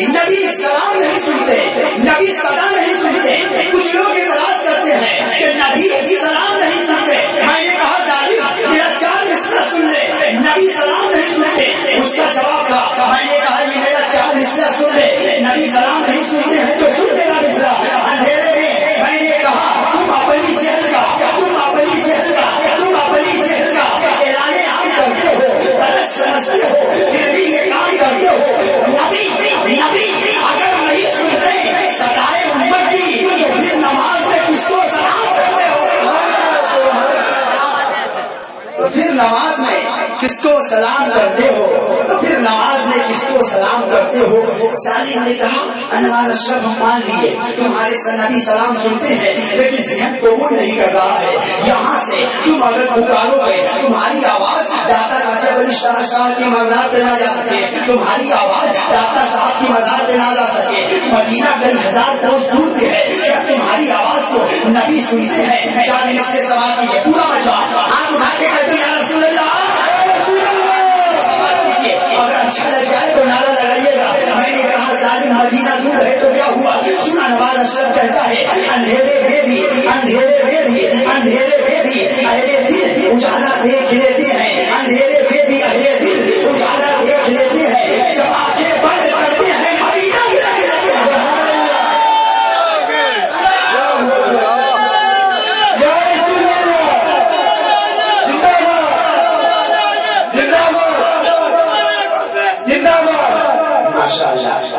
نبی سلام نہیں سنتے، نبی صدا نہیں سنتے. کچھ لوگ اعتراض کرتے ہیں کہ نبی سلام نہیں سنتے. میں نے کہا ظالم میرا 4 مصرع سن لے، نبی سلام نہیں سنتے. اس کا جواب تھا، میں نے کہا یہ میرا 4 مصرع سن لے، نبی سلام نہیں سنتے ہیں تو سن میرا مصرع. اندھیرے میں نے کہا تم اپنی جہل کا اعلان عام کرتے ہو، غلط سمجھتے ہو، پھر بھی یہ کام کرتے ہو. نبی اگر نہیں سنتے سدائے امت کی تو پھر نماز میں کس کو سلام کرتے ہو؟ تو پھر نماز میں کس کو سلام کرتے ہو؟ تو پھر نماز میں کس کو سلام کرتے ہو؟ سالم نے کہا انوار اشرف ہم مان لیے تمہارے نبی سلام سنتے ہیں لیکن ذہن قبول نہیں کر رہا ہے. یہاں سے تم اگر پکارو گے تمہاری آواز داتا راجہ بلی شاہ کے مزار پہ نہ جا سکے، تمہاری آواز داتا صاحب کی مزار پہ نہ جا سکے. مدینہ کئی ہزار کوس دور پہ ہے، کیا تمہاری آواز کو نبی سنتے ہیں؟ 4 مصرے سوال کیجیے، پورا مجمع ہاتھ اٹھا کے کہتے ہیں یا رسول اللہ. اگر اچھا لگ جائے تو نعرہ لگائیے گا. میں نے کہا ظالم مدینہ دور ہے تو کیا ہوا؟ سنا نواز اشرف کہتا ہے اندھیرے میں بھی اہل دل اجالا دیکھ لیتے ہیں، اندھیرے میں بھی اہل دل اجالا دیکھ لیتے ہیں. جب آنکھیں بند کرتے ہیں مدینہ بھی رکھ لیتے ہیں.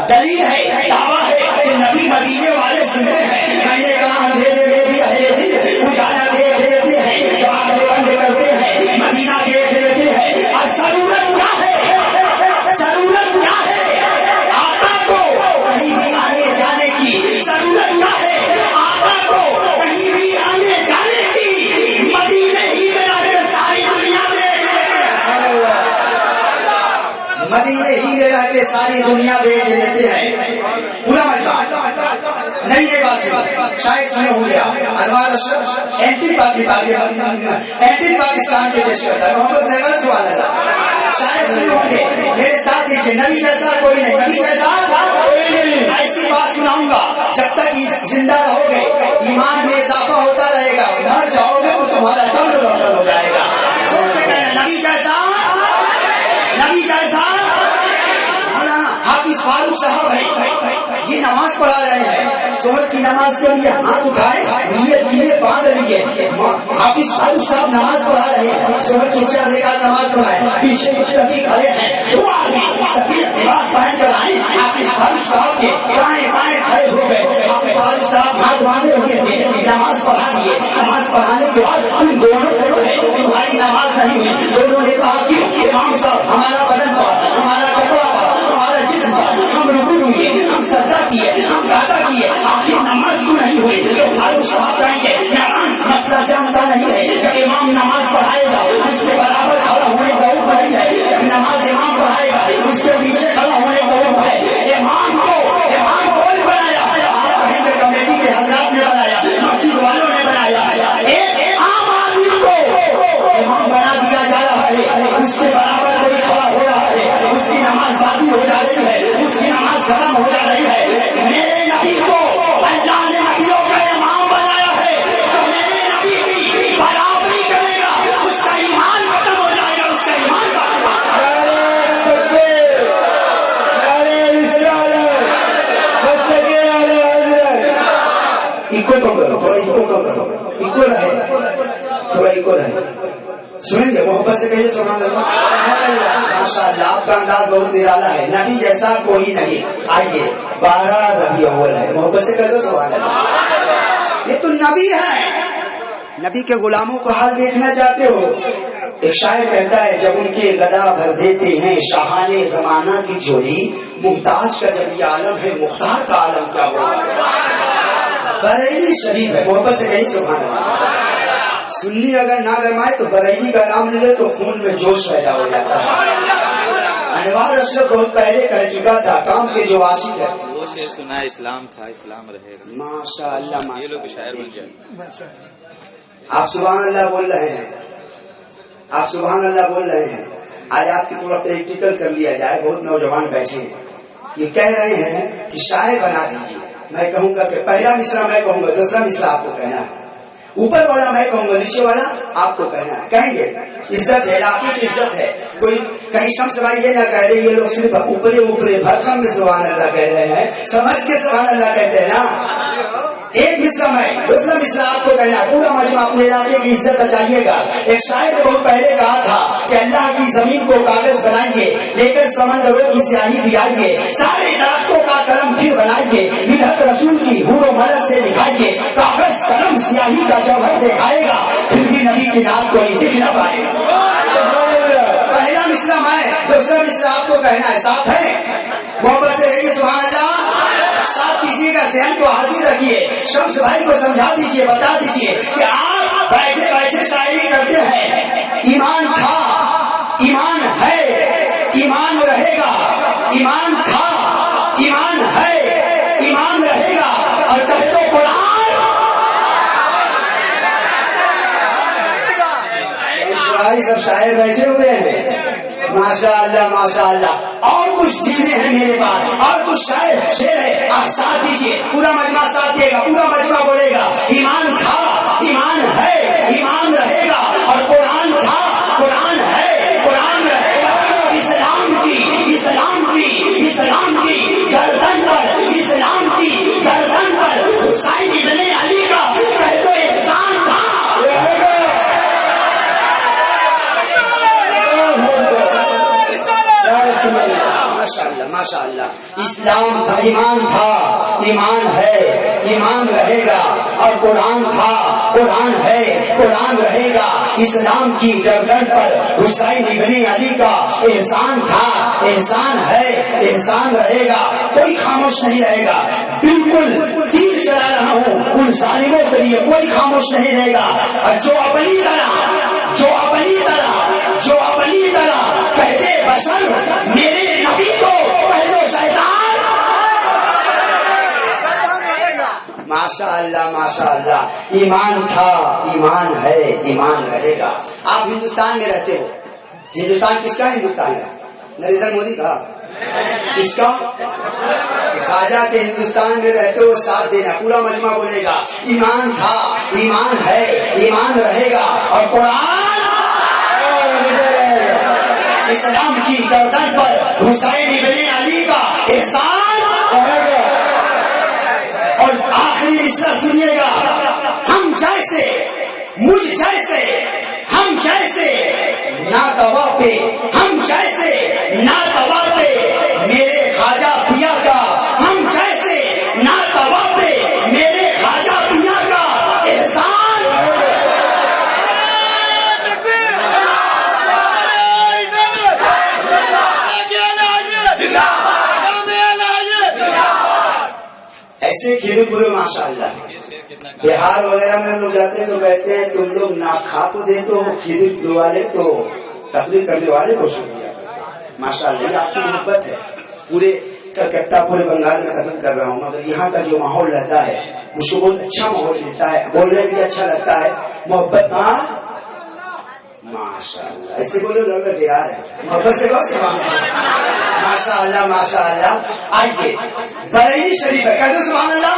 دلیل ہے، دعویٰ ہے کہ نبی مدینے والے سنتے ہیں. میں نے کہا اندھیرے میں بھی اہل دل اجالا دیکھ لیتے ہیں، جب آنکھیں بند کرتے ہیں مدینہ دیکھ لیتے ہیں. اور ضرورت کیا ہے آقا کو کہیں بھی آنے جانے کی؟ ضرورت کیا ہے آقا کو کہیں بھی آنے جانے کی؟ مدینے ہی میں رہ کے ساری دنیا دیکھ لیتے ہیں، مدینے ہی میں رہ کے ساری دنیا دیکھ لیتے ہیں. پورا مجمع نہیں یہ بات شاید سنے ہوں گے آپ. انوار اشرف اینٹی پاکستان سے پیش کرتا ہے، محمد زیور سوال ہے، شاید سنے ہوں گے. میرے ساتھ دیجیے نبی جیسا کوئی نہیں، نبی جیسا ایسی بات سناؤں گا جب تک زندہ رہو گے ایمان میں اضافہ ہوتا رہے گا. مر جاؤ گے تو تمہارا قبر روشن ہو جائے گا. سوچ کے کہنا نبی جیسا حافظ فاروق صاحب ہے، یہ نماز پڑھا رہے ہیں. ظہر کی نماز کے لیے ہاتھ اٹھائے، نیت کے لیے باندھ لیجیے. حافظ فاروق صاحب نماز پڑھا رہے ہیں، ظہر کی 4 رکعت نماز پڑھائے. پیچھے کچھ لڑکی کھڑے ہیں، 2 آدمی سفید لباس پہن کر آئے. حافظ فاروق صاحب کے دائیں بائیں کھڑے ہو گئے. حافظ فاروق صاحب ہاتھ باندھے ہوئے تھے، نماز پڑھا دیے. نماز پڑھانے کے بعد ان دونوں سے کہے تمہاری نماز نہیں ہوئی. دونوں نے کہا کہ امام صاحب ہمارا بدن پر، ہمارا کپڑا پر، ہمارا جسم پر، ہم رکوع ہوئے، ہم سجدہ کیے، ہم قاعدہ کیے، آخر نماز کیوں نہیں ہوئی؟ تو فاروق صاحب کہیں گے مسئلہ جانتا نہیں ہے. جب امام نماز پڑھائے گا اس کے برابر کھڑا ہونے کا حکم نہیں ہے. جب نماز امام پڑھائے گا اس کے پیچھے کھڑا ہونے کا حکم ہے. امام کون بنایا؟ آپ کہیں گے کمیٹی کے حضرات نے بنایا، مسجد والوں نے بنایا. ایک عام آدمی کو امام بنا دیا جا رہا ہے، اس کے برابر کوئی کھڑا ہو رہا ہے، اس کی نماز شادی ہو جا رہی ہے، اس کی نماز ختم ہو جا رہی ہے. میرے نبی کو اللہ نے نبیوں کا امام بنایا ہے، تو میرے نبی کی برابری کرے گا اس کا ایمان ختم ہو جائے گا، اس کا ایمان تھوڑا ہے. سنیں گے محبت سے کہیے سبحان اللہ. ماشاء اللہ آپ کا انداز بہت نرالا ہے. نبی جیسا کوئی نہیں. آئیے 12 ربیع الاول ہے، محبت سے کہہ دو سبحان اللہ. یہ تو نبی ہے. نبی کے غلاموں کو حال دیکھنا چاہتے ہو؟ ایک شاعر کہتا ہے جب ان کے گدا بھر دیتے ہیں شاہان زمانہ کی جوڑی، محتاج کا جب یہ عالم ہے مختار کا عالم کیا ہوگا. بریلی شریف ہے، محبت سے کہیں سبحان اللہ. سنی اگر نہ گرمائے تو بریلی کا نام لے تو خون میں جوش پیدا ہو جاتا ہے. انوار اشرف بہت پہلے کہہ چکا تھا کام کے جو عاشق ہے وہ سے سنا اسلام تھا اسلام رہے گا. ماشاء اللہ یہ لوگ شاعر بن جائے. آپ سبحان اللہ بول رہے ہیں، آپ سبحان اللہ بول رہے ہیں. آج آپ کی طرف پریکٹیکل کر لیا جائے. بہت نوجوان بیٹھے ہیں. یہ کہہ رہے ہیں کہ شاعر بنا دیجیے. میں کہوں گا کہ پہلا مصرع میں کہوں گا, دوسرا مصرع آپ کو کہنا ہے. اوپر والا میں کہوں گا, نیچے والا آپ کو کہنا ہے. کہیں گے عزت ہے, علاقے کی عزت ہے. کوئی کہیں شمس بھائی یہ نہ کہہ رہے یہ لوگ صرف اوپرے بھرکم میں سبحان اللہ کہہ رہے ہیں, سمجھ کے سبحان اللہ کہتے ہیں نا. ایک مصرع میں, دوسرا مصرع آپ کو کہنا ہے. پورا مجمع اپنے علاقے کی عزت بچائیے گا. ایک شاعر نے بہت پہلے کہا تھا کہ اللہ کی زمین کو کاغذ بنائیے, لے کر سمندروں کی سیاہی بھی آئیے, سارے درختوں کا قلم پھر بنائیے, مدحت رسول کی حور و مرض سے دکھائیے, کاغذ قلم سیاہی کا جوہر دکھائے گا, پھر بھی نبی کی نام کو نہیں دکھ نہ پائے گا. پہلا مصرع میں, دوسرا مصرع آپ کو کہنا ہے. ساتھ ہے محبت سے رہیے سبحان اللہ. ساتھ کیجیے گا, ذہن کو حاضر رکھیے. شمس بھائی کو سمجھا دیجیے, بتا دیجیے کہ آپ بیٹھے بیٹھے شاعری کرتے ہیں. ایمان تھا, ایمان ہے, ایمان رہے گا. ایمان تھا, ایمان ہے, ایمان رہے گا. اور کہہ دو قرآن. سب شاعر بیٹھے ہوئے ہیں. ماشاء اللہ ماشاء اللہ. اور کچھ چیزیں ہیں میرے پاس, اور کچھ شعر ہے. آپ ساتھ دیجیے, پورا مجمع ساتھ دے گا, پورا مجمع بولے گا. ایمان تھا, ایمان ہے, ایمان رہے گا. اور قرآن تھا, قرآن ہے, قرآن رہے گا. اسلام کی, اسلام کی, اسلام کی گردن پر, اسلام کی گردن پر حسین ابن علی کا کہہ دو احسان تھا. ماشاء اللہ ماشاء اللہ. اسلام تھا, ایمان تھا, ایمان ہے, ایمان رہے گا. اور قرآن تھا, قرآن ہے, قرآن رہے گا. اسلام کی گردن پر حسین ابن علی کا احسان تھا, احسان ہے, احسان رہے گا. کوئی خاموش نہیں رہے گا. بالکل تیر چلا رہا ہوں ان ظالموں کے لیے, کوئی خاموش نہیں رہے گا. اور جو اپنی طرح کہتے بشر میرے نبی کو پہلو شیطان. ماشاء اللہ ماشاء اللہ. ایمان تھا, ایمان ہے, ایمان رہے گا. آپ ہندوستان میں رہتے ہو. ہندوستان کس کا ہندوستان ہے؟ نریندر مودی کا. کس کا؟ خواجہ کے ہندوستان میں رہتے ہو, ساتھ دینا. پورا مجمع بولے گا. ایمان تھا, ایمان ہے, ایمان رہے گا. اور قرآن اسلام کی گردن پر حسین ابن علی کا احسان. اور آخری مصرع سنیے گا. ہم جیسے, مجھ جیسے, ہم جیسے ناتوا پہ, ہم جیسے ناتوا پہ میرے خواجہ پیا کا, ہم جیسے ناتوا پہ میرے خواجہ پیا کا احسان. ایسے کھیلے پورے ماشاء اللہ. بہار وغیرہ میں ہم لوگ جاتے ہیں تو کہتے ہیں تم لوگ ناکھا کو دے تو کھیل والے تو تقریر کرنے والے کو چھوڑ دیا. ماشاء اللہ یہ آپ کی محبت ہے. پورے کلکتہ, پورے بنگال میں ختم کر رہا ہوں, مگر یہاں کا جو ماحول رہتا ہے مجھ کو بہت اچھا ماحول ملتا ہے. بولنے بھی اچھا لگتا ہے. محبت ماشاء اللہ. ایسے بولے لگ رہے یار ہے محبت سے بہت سوال. ماشاء اللہ ماشاء اللہ. آئیے بریلی شریف ہے, کہتے سبحان اللہ.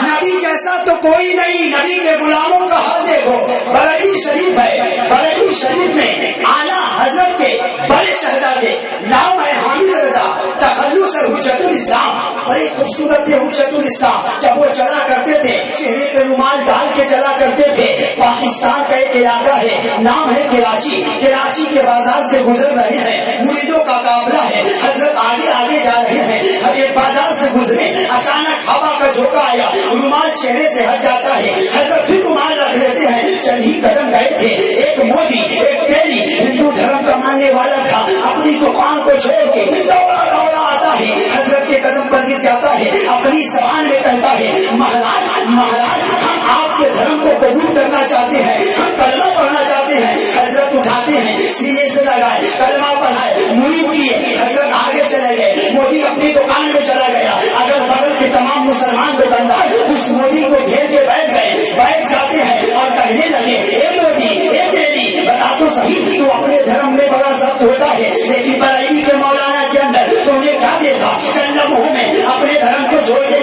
نبی جیسا تو کوئی نہیں, نبی کے غلاموں کا حال دیکھو. بریلی شریف ہے, بریلی شریف میں اعلیٰ حضرت کے بڑے شہزادے نام ہے حامد رضا تخلص حجت الاسلام. بڑے خوبصورت تھے حجت الاسلام. جب وہ چلا کرتے تھے چہرے پہ رومال ڈال کے چلا کرتے تھے. پاکستان کا ایک علاقہ ہے, نام ہے کراچی. کراچی کے بازار سے گزر رہے ہیں, مریدوں کا قافلہ ہے. حضرت آگے آگے جا رہے ہیں, ایک بازار سے گزرے, اچانک ہوا کا جھونکا آیا, رومال چہرے سے ہٹ جاتا ہے. حضرت پھر رومال رکھ لیتے ہیں. چند ہی قدم گئے تھے, ایک مودی, ایک تیلی ہندو دھرم کا ماننے والا تھا, اپنی دکان کو چھوڑ کے دوڑا دوڑا آتا ہے, حضرت کے قدم پر گر جاتا ہے. اپنی زبان میں کہتا ہے مہاراج مہاراج ہم آپ کے دھرم کو قبول کرنا چاہتے ہیں, ہم کلمہ پڑھنا چاہتے ہیں. حضرت اٹھاتے ہیں, سینے سے لگائے, کلمہ پڑھائے, مرید کیے. حضرت آگے چلے گئے. مودی اپنی دکان میں چلا گیا. اگر بغل کے تمام مسلمان دکاندار اس مودی کو گھیر کے بیٹھ جاتے ہیں اور کہنے لگے اے مودی, اے تیری, بتا تو صحیح تو اپنے دھرم میں بڑا سخت ہوتا ہے, لیکن بریلی کے مولانا کے اندر تم نے کیا دیکھا؟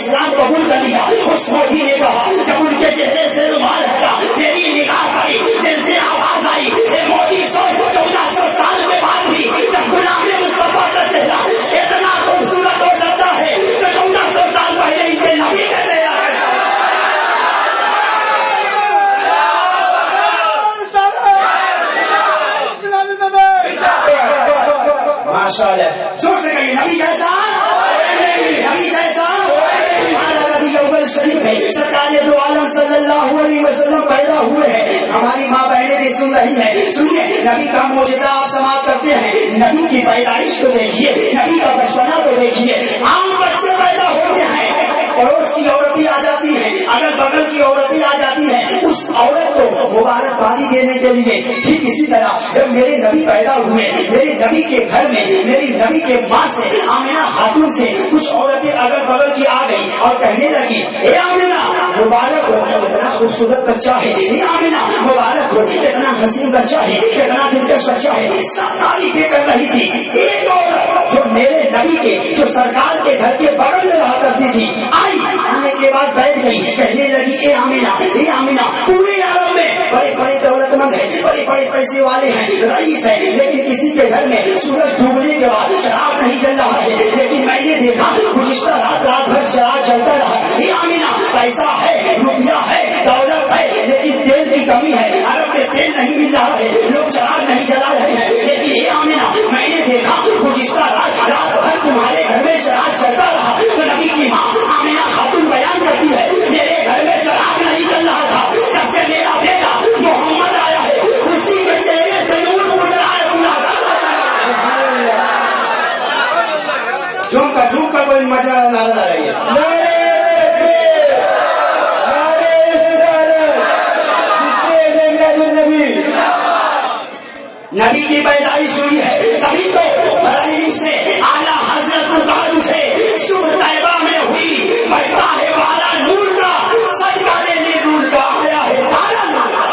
اسلام قبول کر لیا. اس فوجی نے کہا جب ان کے چہرے سے رومال ہٹا میری نگاہ پڑی, دل سے آواز آئی اے موٹی سوچ 1400 سال کے بعد بھی جب غلام مصطفیٰ کا چہرہ اتنا خوبصورت ہو سکتا ہے تو 1400 سال پہلے ان کے نبی کا چہرہ ماشاء اللہ. زور سے کہیے نبی جیسا, نبی جیسا. ہمارا نبی اول شریف ہے, سرکار دو عالم صلی اللہ علیہ وسلم پیدا ہوئے ہیں. ہماری ماں بہنیں بھی سن رہی ہیں, سنیے نبی کا معجزہ آپ سماعت کرتے ہیں. نبی کی پیدائش کو دیکھیے, نبی کا بچپنا تو دیکھیے. عام بچے پیدا ہوتے ہیں, پڑوس کی عورتیں آ جاتی ہیں, اگر بغل کی عورتیں آ جاتی ہیں اس عورت کو مبارکبادی دینے کے لیے. ٹھیک اسی طرح جب میرے نبی پیدا ہوئے, میرے نبی کے گھر میں میری نبی کے ماں سے آمنہ خاتون سے کچھ عورتیں اگر بغل کی آ گئی اور کہنے لگی اے آمنہ مبارک ہو, کتنا خوبصورت بچہ ہے, اے آمنہ مبارک ہو, کتنا حسین بچہ ہے, کتنا دلکش بچہ ہے. سب تعریفیں کر رہی تھی. ایک عورت جو میرے نبی کے جو سرکار کے گھر کے بغل میں رہا کرتی تھی آئی, آنے کے بعد بیٹھ گئی, کہنے لگی اے آمنہ, اے آمنہ پورے عرب میں بڑے بڑے دولت مند ہیں, بڑے بڑے پیسے والے ہیں, رئیس ہیں, لیکن کسی کے گھر میں سورج ڈوبنے کے بعد چراغ نہیں جل رہا ہے, لیکن میں نے دیکھا گزشتہ رات بھر چراغ جلتا رہا. اے آمنہ پیسہ ہے, روپیہ ہے, دولت ہے, لیکن تیل کی کمی ہے, عرب میں تیل نہیں مل رہا ہے, لوگ چراغ نہیں جلا رہے ہیں. لیکن اے آمنہ میں نے دیکھا گزشتہ رات بھر تمہارے گھر میں چراغ چلتا رہا. تو نبی کی ماں آمنہ خاتون بیان کرتی ہے میرے گھر میں چراغ نہیں چل رہا تھا, جب سے میرا بیٹا محمد آیا ہے اسی کے چہرے سے نور اٹھ رہا ہے پورا. جھوم کا کوئی مزہ نہ رہی ہے. نبی کی پیدائش ہوئی ہے تبھی تو برائیلی سے اعلیٰ حضرت پکار اٹھے شب طیبہ میں ہوئی بڑھتا ہے والا نور کا صدقہ لینے نور کا آیا ہے تارا نور کا.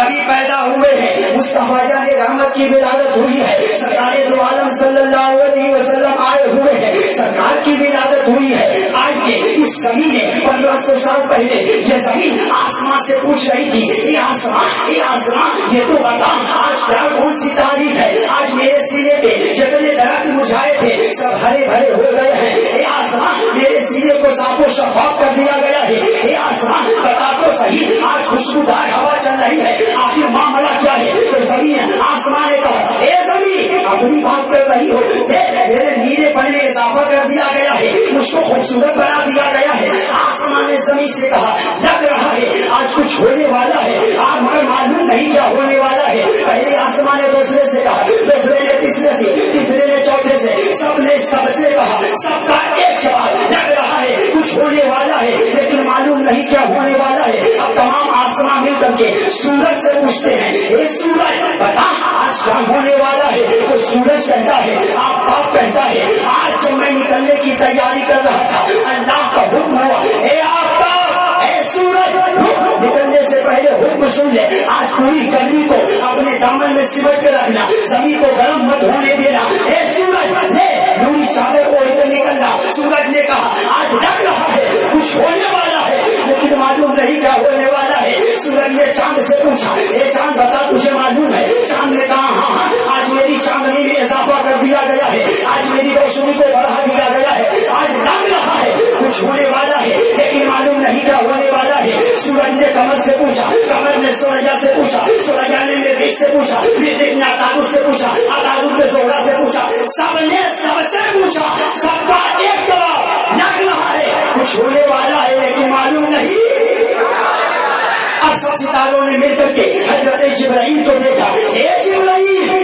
نبی پیدا ہوئے ہیں, مصطفیٰ جان رحمت کی ولادت ہوئی ہے, سرکار دو عالم صلی اللہ علیہ وسلم آئے ہوئے ہیں, سرکار کی ولادت ہوئی ہے. آج کے اس زمین میں 1500 سال پہلے یہ زمین آسمان سے پوچھ رہی تھی اے آسمان یہ تو بتا آج کیا کون سی تاریخ ہے. آج میرے سینے پہ جتنے درخت مرجھائے تھے سب ہرے بھرے ہو گئے ہیں. اے آسمان میرے سینے کو صاف و شفاف کر دیا گیا ہے. اے آسمان بتا تو صحیح آج خوشبودار ہوا چل رہی ہے, آخر معاملہ کیا ہے. تو زمین آسمان نے کہا اے زمین اپنی بات کر رہی ہو, دیکھ میرے نیلے پن میں اضافہ کر دیا گیا ہے, مجھ کو خوبصورت بنا دیا گیا ہے. آسمان نے زمین سے کہا لگ رہا ہے آج کچھ ہونے والا ہے, آپ مگر معلوم نہیں کیا ہونے والا ہے. پہلے آسمان نے دوسرے سے کہا, دوسرے نے تیسرے سے, تیسرے نے چوتھے سے, سب نے سب سے کہا. سب کا ایک جواب لگ رہا ہے کچھ ہونے والا ہے, لیکن معلوم نہیں کیا ہونے والا ہے. اب تمام آسمان مل کر کے سورج سے پوچھتے ہیں اے سورج بتا آج کیا ہونے والا ہے. تو سورج کہتا ہے, آفتاب کہتا ہے آج جب میں نکلنے کی تیاری کر رہا تھا اللہ کا حکم ہوا اے آفتاب اے سورج نکلنے سے پہلے حکم سن لے, آج پوری گرمی کو اپنے دامن میں سمٹ کے رکھنا, زمین کو گرم مت ہونے دینا. اے سورج لے نوری چادر اوڑھ کر نکلنا. سورج نے کہا آج لگ رہا ہے کچھ ہونے والا ہے, لیکن معلوم نہیں کیا ہونے والا ہے. سورج نے چاند سے پوچھا اے چاند بتا تجھے معلوم ہے. چاند نے کہا ہاں آج میری چاندنی میں اضافہ کر دیا گیا ہے, آج میری روشنی کو بڑھا دیا گیا ہے, آج لگ رہا ہے کچھ ہونے والا ہے, لیکن معلوم نہیں کیا ہونے والا ہے. سورج نے کمر سے پوچھا, کمر نے سورجا سے پوچھا, سورجا نے مردک سے پوچھا, مردک نے عطارد سے پوچھا, عطارد نے زہرا سے پوچھا. سب نے سب سے پوچھا, سب کا ایک جواب لگ رہا ہے کچھ ہونے والا ہے, لیکن معلوم نہیں. اب سب ستاروں نے مل کر کے حضرت جبرائیل کو دیکھا. اے جبرائیل